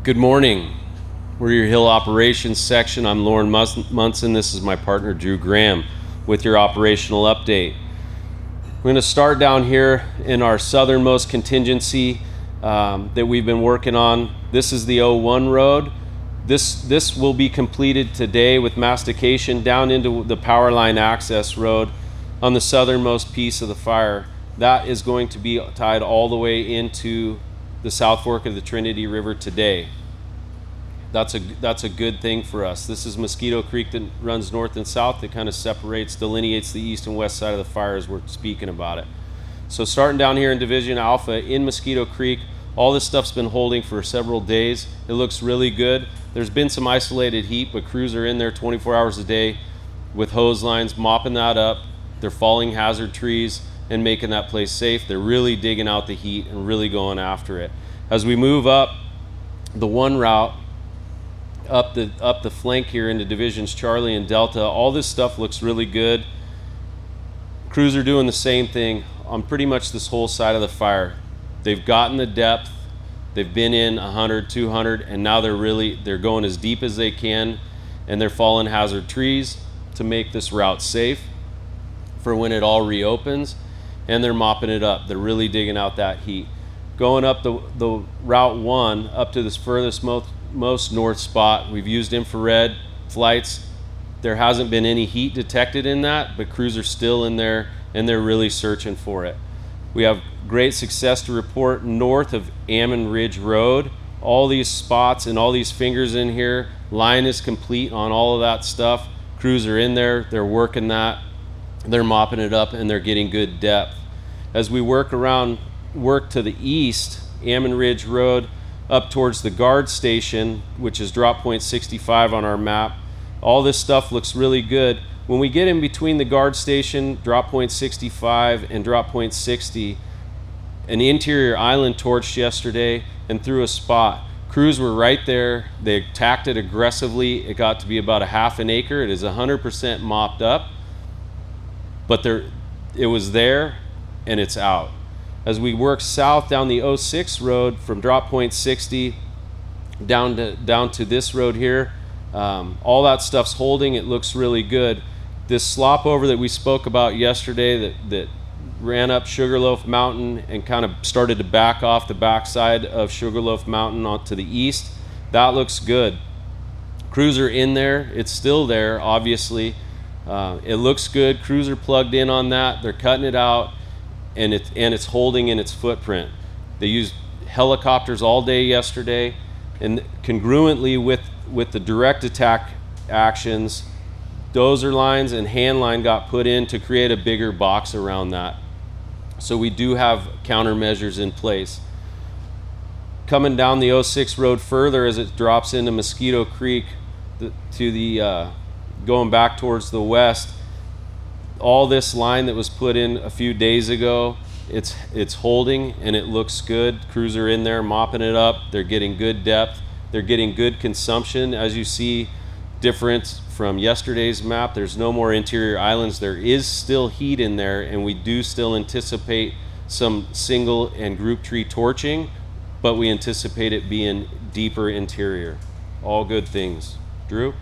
Good morning. We're your Hill Operations section. I'm Loren Monsen. This is my partner Drew Graham with your operational update. We're going to start down here in our southernmost contingency that we've been working on. This is the 01 road. This will be completed today with mastication down into the power line access road on the southernmost piece of the fire. That is going to be tied all the way into the South Fork of the Trinity River today. That's a good thing for us. This is Mosquito Creek that runs north and south that kind of delineates the east and west side of the fire as we're speaking about it. So starting down here in Division Alpha in Mosquito Creek, all this stuff's been holding for several days. It looks really good. There's been some isolated heat, but crews are in there 24 hours a day with hose lines, mopping that up. They're falling hazard trees and making that place safe. They're really digging out the heat and really going after it. As we move up the one route, up the flank here into Divisions Charlie and Delta, all this stuff looks really good. Crews are doing the same thing on pretty much this whole side of the fire. They've gotten the depth, they've been in 100, 200, and now they're going as deep as they can, and they're falling hazard trees to make this route safe for when it all reopens, and they're mopping it up. They're really digging out that heat. Going up the Route 1 up to this furthest most north spot, we've used infrared flights. There hasn't been any heat detected in that, but crews are still in there and they're really searching for it. We have great success to report north of Ammon Ridge Road. All these spots and all these fingers in here, line is complete on all of that stuff. Crews are in there, they're working that, they're mopping it up, and they're getting good depth. As we work to the east, Ammon Ridge Road, up towards the guard station, which is drop point 65 on our map. All this stuff looks really good. When we get in between the guard station, drop point 65 and drop point 60, an interior island torched yesterday and threw a spot. Crews were right there. They attacked it aggressively. It got to be about a half an acre. It is 100% mopped up, but it was there and it's out. As we work south down the 06 road from drop point 60 down to this road here, all that stuff's holding. It looks really good. This slop over that we spoke about yesterday that ran up Sugarloaf Mountain and kind of started to back off the backside of Sugarloaf Mountain onto the east, that looks good. Crews are in there. It's still there, obviously. It looks good. Crews are plugged in on that. They're cutting it out. And it's holding in its footprint. They used helicopters all day yesterday, and congruently with the direct attack actions, dozer lines and hand line got put in to create a bigger box around that. So we do have countermeasures in place. Coming down the 06 road further as it drops into Mosquito Creek going back towards the west, all this line that was put in a few days ago, it's holding and it looks good. Crews are in there mopping it up. They're getting good depth. They're getting good consumption. As you see, difference from yesterday's map, there's no more interior islands. There is still heat in there, and we do still anticipate some single and group tree torching, but we anticipate it being deeper interior. All good things. Drew?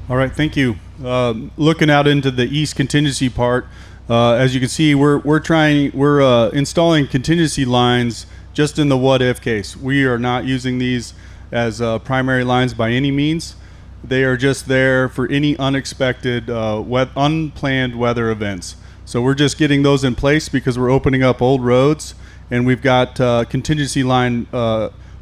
All right, thank you. Looking out into the east contingency part, as you can see, we're installing contingency lines just in the what if case. We are not using these as primary lines by any means. They are just there for any unexpected, unplanned weather events. So we're just getting those in place because we're opening up old roads, and we've got contingency line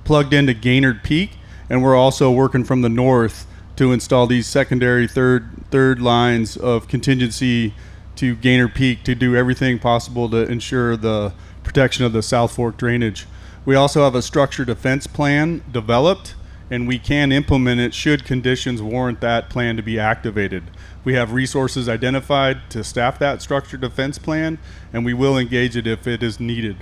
plugged into Gaynard Peak, and we're also working from the north to install these secondary third lines of contingency to Gaynard Peak to do everything possible to ensure the protection of the South Fork drainage. We also have a structure defense plan developed, and we can implement it should conditions warrant that plan to be activated. We have resources identified to staff that structure defense plan, and we will engage it if it is needed.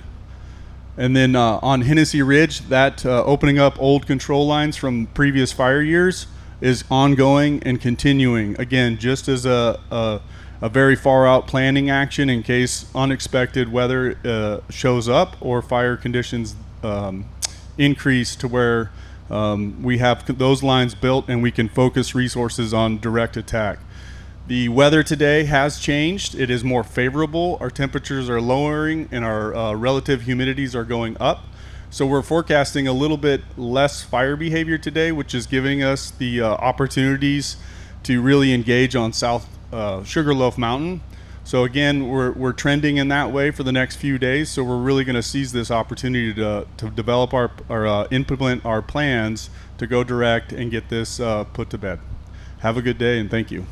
And then on Hennessy Ridge, that opening up old control lines from previous fire years is ongoing and continuing. Again, just as a very far out planning action in case unexpected weather shows up or fire conditions increase to where we have those lines built, and we can focus resources on direct attack. The weather today has changed. It is more favorable. Our temperatures are lowering, and our relative humidities are going up. So we're forecasting a little bit less fire behavior today, which is giving us the opportunities to really engage on South Sugarloaf Mountain. So again, we're trending in that way for the next few days. So we're really going to seize this opportunity to develop our implement our plans to go direct and get this put to bed. Have a good day, and thank you.